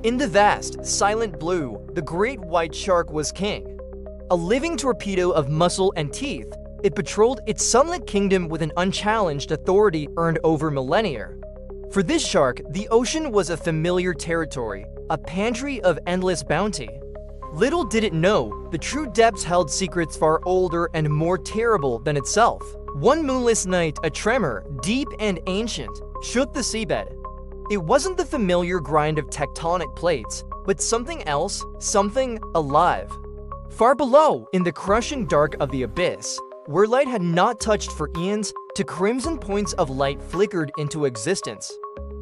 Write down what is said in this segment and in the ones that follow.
In the vast, silent blue, the great white shark was king. A living torpedo of muscle and teeth, it patrolled its sunlit kingdom with an unchallenged authority earned over millennia. For this shark, the ocean was a familiar territory, a pantry of endless bounty. Little did it know, the true depths held secrets far older and more terrible than itself. One moonless night, a tremor, deep and ancient, shook the seabed. It wasn't the familiar grind of tectonic plates, but something else, something alive. Far below, in the crushing dark of the abyss, where light had not touched for eons, two crimson points of light flickered into existence.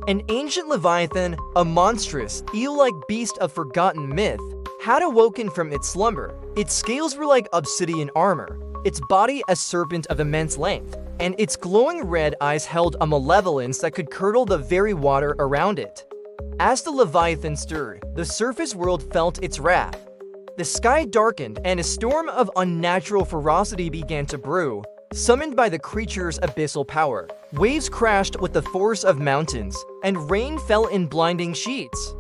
An ancient Leviathan, a monstrous, eel-like beast of forgotten myth, had awoken from its slumber. Its scales were like obsidian armor, its body a serpent of immense length, and its glowing red eyes held a malevolence that could curdle the very water around it. As the Leviathan stirred, the surface world felt its wrath. The sky darkened, and a storm of unnatural ferocity began to brew, summoned by the creature's abyssal power. Waves crashed with the force of mountains, and rain fell in blinding sheets.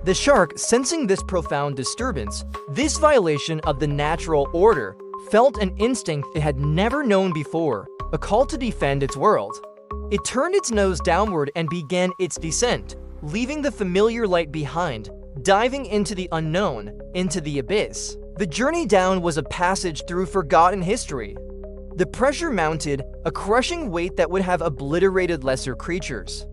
The shark, sensing this profound disturbance, this violation of the natural order, felt an instinct it had never known before, a call to defend its world. It turned its nose downward and began its descent, leaving the familiar light behind, diving into the unknown, into the abyss. The journey down was a passage through forgotten history. The pressure mounted, a crushing weight that would have obliterated lesser creatures.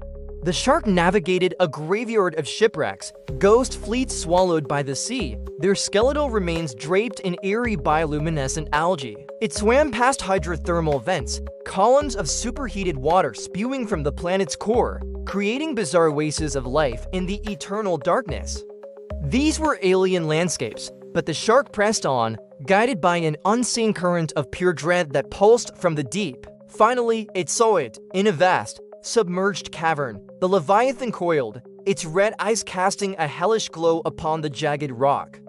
The shark navigated a graveyard of shipwrecks, ghost fleets swallowed by the sea, their skeletal remains draped in eerie bioluminescent algae. It swam past hydrothermal vents, columns of superheated water spewing from the planet's core, creating bizarre oases of life in the eternal darkness. These were alien landscapes, but the shark pressed on, guided by an unseen current of pure dread that pulsed from the deep. Finally, it saw it, in a vast, submerged cavern. The Leviathan coiled, its red eyes casting a hellish glow upon the jagged rock.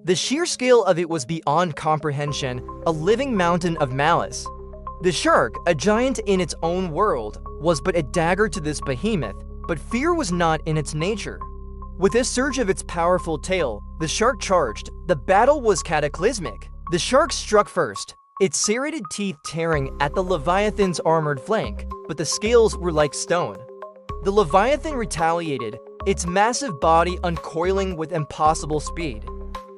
The sheer scale of it was beyond comprehension, a living mountain of malice. The shark, a giant in its own world, was but a dagger to this behemoth, but fear was not in its nature. With a surge of its powerful tail, the shark charged. The battle was cataclysmic. The shark struck first, its serrated teeth tearing at the Leviathan's armored flank, but the scales were like stone. The Leviathan retaliated, its massive body uncoiling with impossible speed.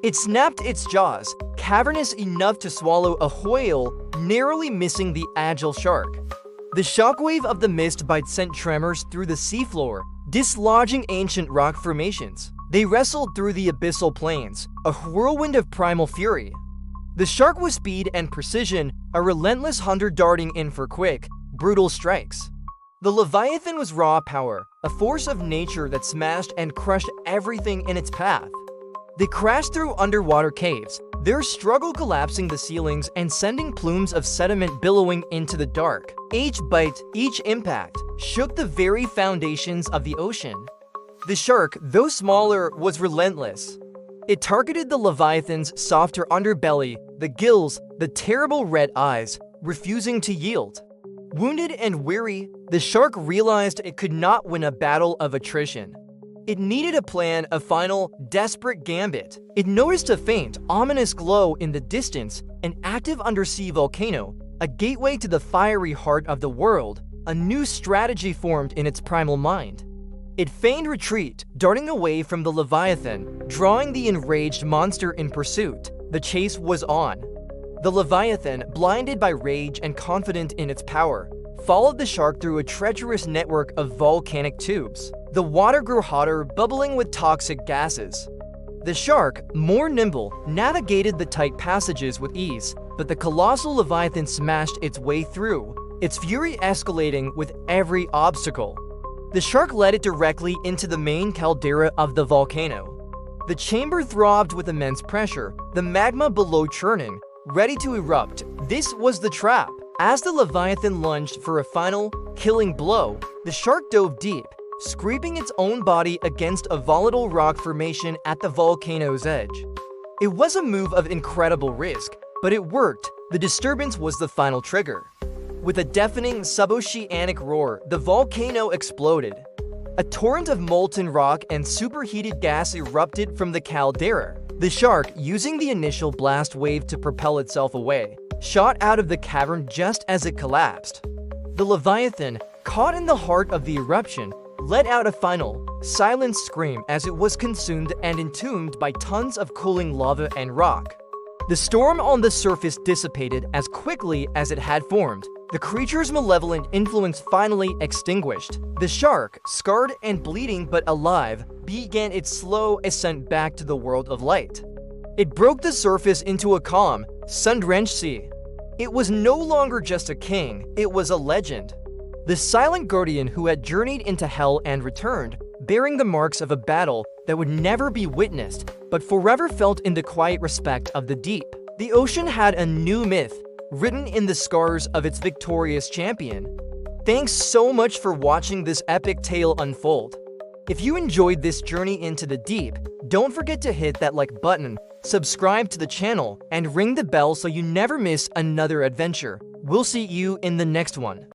It snapped its jaws, cavernous enough to swallow a whale, narrowly missing the agile shark. The shockwave of the mist bite sent tremors through the seafloor, dislodging ancient rock formations. They wrestled through the abyssal plains, a whirlwind of primal fury. The shark was speed and precision, a relentless hunter darting in for quick, brutal strikes. The Leviathan was raw power, a force of nature that smashed and crushed everything in its path. They crashed through underwater caves, their struggle collapsing the ceilings and sending plumes of sediment billowing into the dark. Each bite, each impact, shook the very foundations of the ocean. The shark, though smaller, was relentless. It targeted the Leviathan's softer underbelly, the gills, the terrible red eyes, refusing to yield. Wounded and weary, the shark realized it could not win a battle of attrition. It needed a plan, a final, desperate gambit. It noticed a faint, ominous glow in the distance, an active undersea volcano, a gateway to the fiery heart of the world. A new strategy formed in its primal mind. It feigned retreat, darting away from the Leviathan, drawing the enraged monster in pursuit. The chase was on. The Leviathan, blinded by rage and confident in its power, followed the shark through a treacherous network of volcanic tubes. The water grew hotter, bubbling with toxic gases. The shark, more nimble, navigated the tight passages with ease, but the colossal Leviathan smashed its way through, its fury escalating with every obstacle. The shark led it directly into the main caldera of the volcano. The chamber throbbed with immense pressure, the magma below churning, ready to erupt. This was the trap. As the Leviathan lunged for a final, killing blow, the shark dove deep, scraping its own body against a volatile rock formation at the volcano's edge. It was a move of incredible risk, but it worked. The disturbance was the final trigger. With a deafening suboceanic roar, the volcano exploded. A torrent of molten rock and superheated gas erupted from the caldera. The shark, using the initial blast wave to propel itself away, shot out of the cavern just as it collapsed. The Leviathan, caught in the heart of the eruption, let out a final, silent scream as it was consumed and entombed by tons of cooling lava and rock. The storm on the surface dissipated as quickly as it had formed. The creature's malevolent influence finally extinguished. The shark, scarred and bleeding but alive, began its slow ascent back to the world of light. It broke the surface into a calm, sun-drenched sea. It was no longer just a king, it was a legend. The silent guardian who had journeyed into hell and returned, bearing the marks of a battle that would never be witnessed, but forever felt in the quiet respect of the deep. The ocean had a new myth, written in the scars of its victorious champion. Thanks so much for watching this epic tale unfold. If you enjoyed this journey into the deep, don't forget to hit that like button, subscribe to the channel, and ring the bell so you never miss another adventure. We'll see you in the next one.